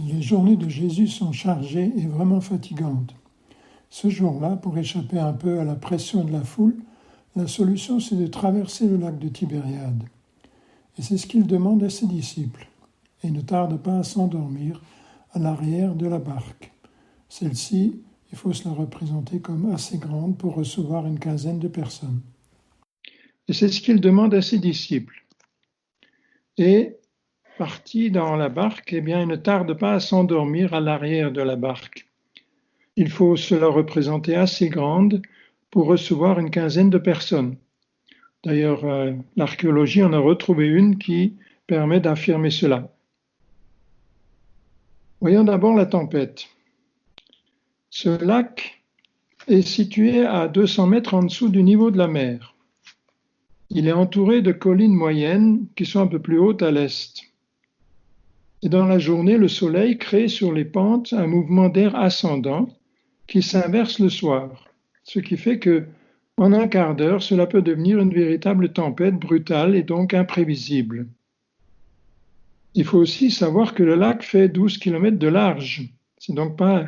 Les journées de Jésus sont chargées et vraiment fatigantes. Ce jour-là, pour échapper un peu à la pression de la foule, la solution c'est de traverser le lac de Tibériade. Et c'est ce qu'il demande à ses disciples. Et ne tarde pas à s'endormir à l'arrière de la barque. Celle-ci, il faut se la représenter comme assez grande pour recevoir une quinzaine de personnes. Et c'est ce qu'il demande à ses disciples. Et parti dans la barque, il ne tarde pas à s'endormir à l'arrière de la barque. Il faut se la représenter assez grande pour recevoir une quinzaine de personnes. D'ailleurs, l'archéologie en a retrouvé une qui permet d'affirmer cela. Voyons d'abord la tempête. Ce lac est situé à 200 mètres en dessous du niveau de la mer. Il est entouré de collines moyennes qui sont un peu plus hautes à l'est. Et dans la journée, le soleil crée sur les pentes un mouvement d'air ascendant qui s'inverse le soir, ce qui fait que en un quart d'heure, cela peut devenir une véritable tempête brutale et donc imprévisible. Il faut aussi savoir que le lac fait 12 km de large, c'est donc pas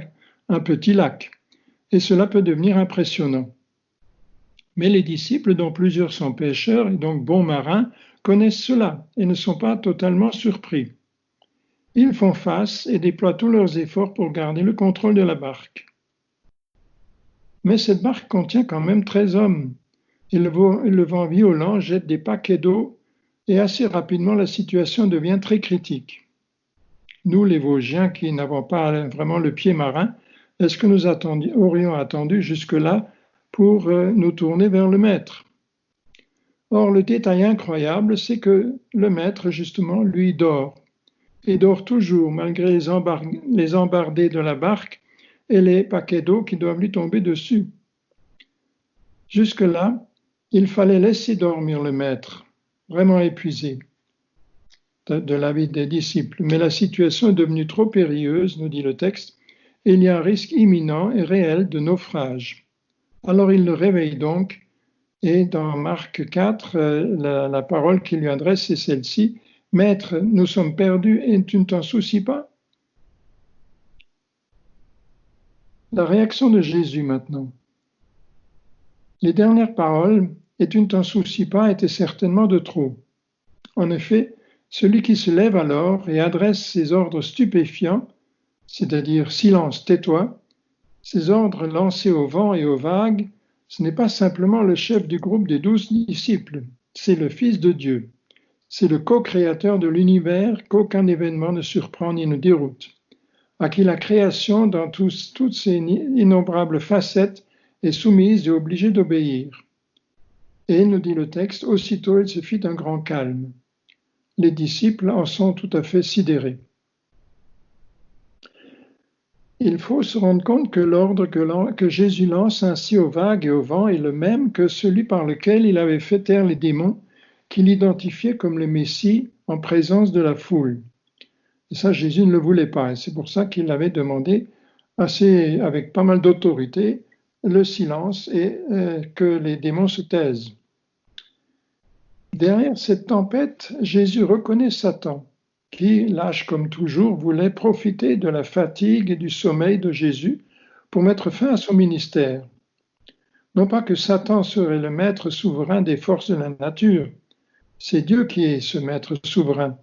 un petit lac, et cela peut devenir impressionnant. Mais les disciples, dont plusieurs sont pêcheurs et donc bons marins, connaissent cela et ne sont pas totalement surpris. Ils font face et déploient tous leurs efforts pour garder le contrôle de la barque. Mais cette barque contient quand même 13 hommes. Et le vent violent jette des paquets d'eau et assez rapidement la situation devient très critique. Nous, les Vosgiens, qui n'avons pas vraiment le pied marin, est-ce que nous aurions attendu jusque-là pour nous tourner vers le maître? Or, le détail incroyable, c'est que le maître, justement, lui dort. Et dort toujours, malgré les embardées de la barque et les paquets d'eau qui doivent lui tomber dessus. Jusque-là, il fallait laisser dormir le maître, vraiment épuisé de l'avis des disciples. Mais la situation est devenue trop périlleuse, nous dit le texte, et il y a un risque imminent et réel de naufrage. Alors il le réveille donc, et dans Marc 4, la parole qu'il lui adresse, c'est celle-ci: « Maître, nous sommes perdus et tu ne t'en soucies pas ?» La réaction de Jésus maintenant. Les dernières paroles « et tu ne t'en soucies pas » étaient certainement de trop. En effet, celui qui se lève alors et adresse ses ordres stupéfiants, c'est-à-dire « silence, tais-toi », ces ordres lancés au vent et aux vagues, ce n'est pas simplement le chef du groupe des 12 disciples, c'est le Fils de Dieu. C'est le co-créateur de l'univers qu'aucun événement ne surprend ni ne déroute, à qui la création, dans toutes ses innombrables facettes, est soumise et obligée d'obéir. Et, nous dit le texte, aussitôt il se fit un grand calme. Les disciples en sont tout à fait sidérés. Il faut se rendre compte que l'ordre que Jésus lance ainsi aux vagues et au vent est le même que celui par lequel il avait fait taire les démons, qu'il identifiait comme le Messie en présence de la foule. Et ça, Jésus ne le voulait pas, et c'est pour ça qu'il avait demandé avec pas mal d'autorité le silence et que les démons se taisent. Derrière cette tempête, Jésus reconnaît Satan, qui, lâche comme toujours, voulait profiter de la fatigue et du sommeil de Jésus pour mettre fin à son ministère. Non pas que Satan serait le maître souverain des forces de la nature, c'est Dieu qui est ce maître souverain.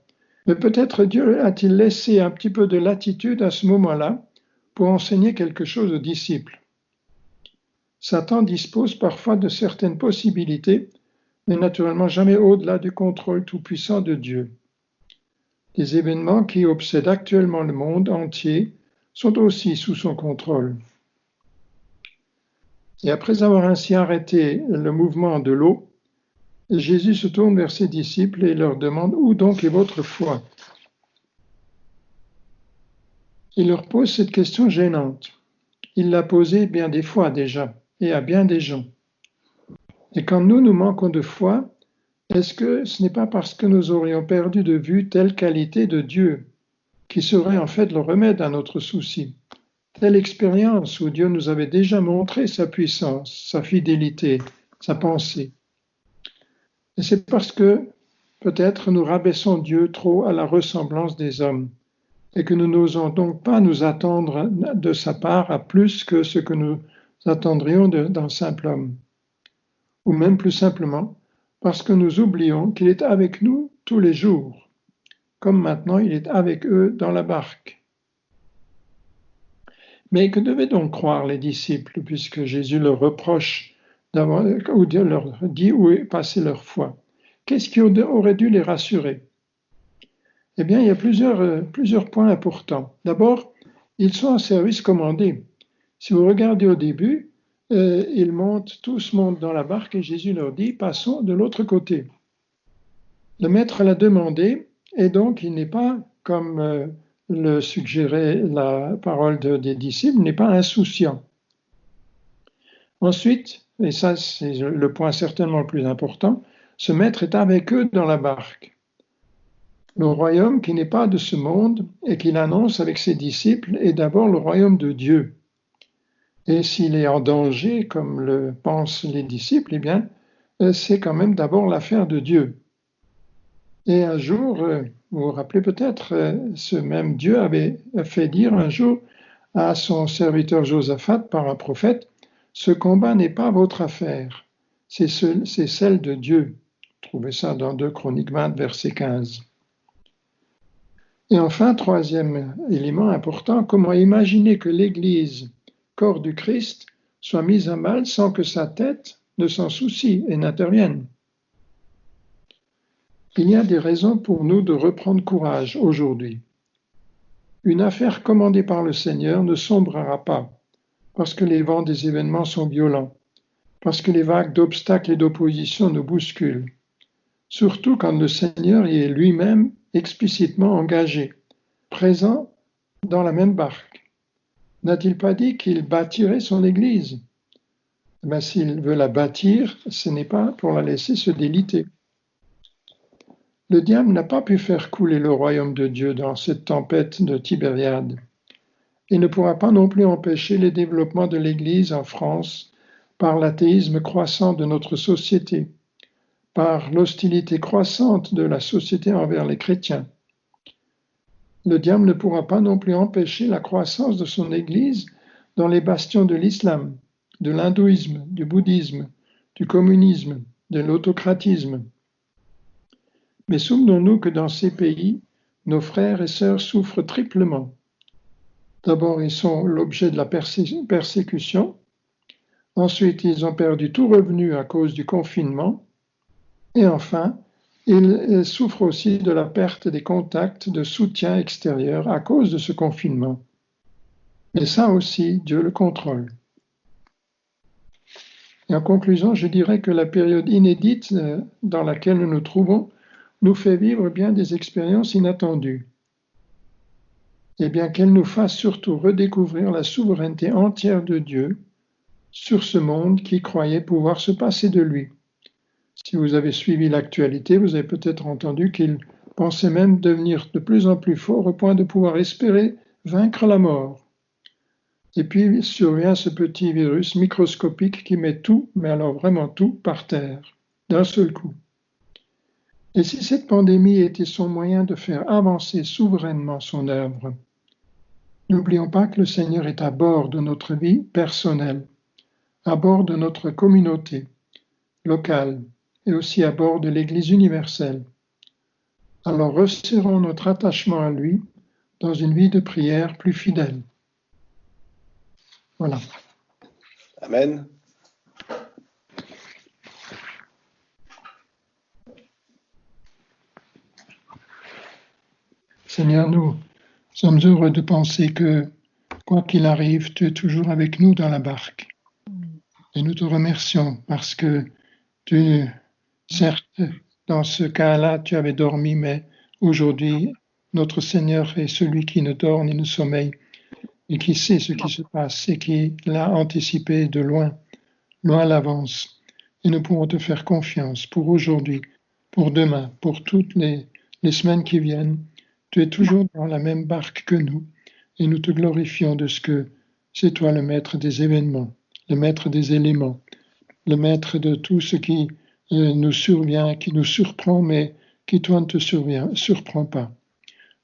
Mais peut-être Dieu a-t-il laissé un petit peu de latitude à ce moment-là pour enseigner quelque chose aux disciples. Satan dispose parfois de certaines possibilités, mais naturellement jamais au-delà du contrôle tout-puissant de Dieu. Les événements qui obsèdent actuellement le monde entier sont aussi sous son contrôle. Et après avoir ainsi arrêté le mouvement de l'eau, Jésus se tourne vers ses disciples et leur demande « Où donc est votre foi ?» Il leur pose cette question gênante. Il l'a posée bien des fois déjà, et à bien des gens. Et quand nous manquons de foi, est-ce que ce n'est pas parce que nous aurions perdu de vue telle qualité de Dieu, qui serait en fait le remède à notre souci, telle expérience où Dieu nous avait déjà montré sa puissance, sa fidélité, sa pensée? Et c'est parce que peut-être nous rabaissons Dieu trop à la ressemblance des hommes, et que nous n'osons donc pas nous attendre de sa part à plus que ce que nous attendrions d'un simple homme. Ou même plus simplement, parce que nous oublions qu'il est avec nous tous les jours, comme maintenant il est avec eux dans la barque. Mais que devaient donc croire les disciples, puisque Jésus leur reproche ou leur dit où est passée leur foi? Qu'est-ce qui aurait dû les rassurer? Eh bien, il y a plusieurs points importants. D'abord, ils sont en service commandé. Si vous regardez au début, tous montent dans la barque et Jésus leur dit, passons de l'autre côté. Le maître l'a demandé et donc il n'est pas, comme le suggérait la parole des disciples, n'est pas insouciant. Ensuite, et ça c'est le point certainement le plus important, ce maître est avec eux dans la barque. Le royaume qui n'est pas de ce monde et qu'il annonce avec ses disciples est d'abord le royaume de Dieu. Et s'il est en danger, comme le pensent les disciples, eh bien, c'est quand même d'abord l'affaire de Dieu. Et un jour, vous vous rappelez peut-être, ce même Dieu avait fait dire un jour à son serviteur Josaphat par un prophète, « Ce combat n'est pas votre affaire, c'est celle de Dieu. » Trouvez ça dans 2 Chroniques 20, verset 15. Et enfin, troisième élément important, comment imaginer que l'Église, corps du Christ, soit mise à mal sans que sa tête ne s'en soucie et n'intervienne? Il y a des raisons pour nous de reprendre courage aujourd'hui. Une affaire commandée par le Seigneur ne sombrera pas, parce que les vents des événements sont violents, parce que les vagues d'obstacles et d'opposition nous bousculent, surtout quand le Seigneur y est lui-même explicitement engagé, présent dans la même barque. N'a-t-il pas dit qu'il bâtirait son Église? Ben, s'il veut la bâtir, ce n'est pas pour la laisser se déliter. Le diable n'a pas pu faire couler le royaume de Dieu dans cette tempête de Tibériade. Il ne pourra pas non plus empêcher le développement de l'Église en France par l'athéisme croissant de notre société, par l'hostilité croissante de la société envers les chrétiens. Le diable ne pourra pas non plus empêcher la croissance de son Église dans les bastions de l'islam, de l'hindouisme, du bouddhisme, du communisme, de l'autocratisme. Mais souvenons-nous que dans ces pays, nos frères et sœurs souffrent triplement. D'abord, ils sont l'objet de la persécution. Ensuite, ils ont perdu tout revenu à cause du confinement. Et enfin, ils souffrent aussi de la perte des contacts de soutien extérieur à cause de ce confinement. Et ça aussi, Dieu le contrôle. Et en conclusion, je dirais que la période inédite dans laquelle nous nous trouvons nous fait vivre bien des expériences inattendues. Et bien qu'elle nous fasse surtout redécouvrir la souveraineté entière de Dieu sur ce monde qui croyait pouvoir se passer de lui. Si vous avez suivi l'actualité, vous avez peut-être entendu qu'il pensait même devenir de plus en plus fort au point de pouvoir espérer vaincre la mort. Et puis survient ce petit virus microscopique qui met tout, mais alors vraiment tout, par terre, d'un seul coup. Et si cette pandémie était son moyen de faire avancer souverainement son œuvre, n'oublions pas que le Seigneur est à bord de notre vie personnelle, à bord de notre communauté locale et aussi à bord de l'Église universelle. Alors resserrons notre attachement à lui dans une vie de prière plus fidèle. Voilà. Amen. Seigneur, nous sommes heureux de penser que, quoi qu'il arrive, tu es toujours avec nous dans la barque. Et nous te remercions parce que certes, dans ce cas-là, tu avais dormi, mais aujourd'hui, notre Seigneur est celui qui ne dort ni ne sommeille et qui sait ce qui se passe et qui l'a anticipé de loin à l'avance. Et nous pourrons te faire confiance pour aujourd'hui, pour demain, pour toutes les semaines qui viennent. Tu es toujours dans la même barque que nous et nous te glorifions de ce que c'est toi le maître des événements, le maître des éléments, le maître de tout ce qui nous survient, qui nous surprend, mais qui toi ne te surprend pas.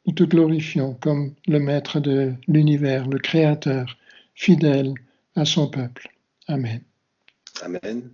nous te glorifions comme le Maître de l'univers, le Créateur, fidèle à son peuple. Amen. Amen.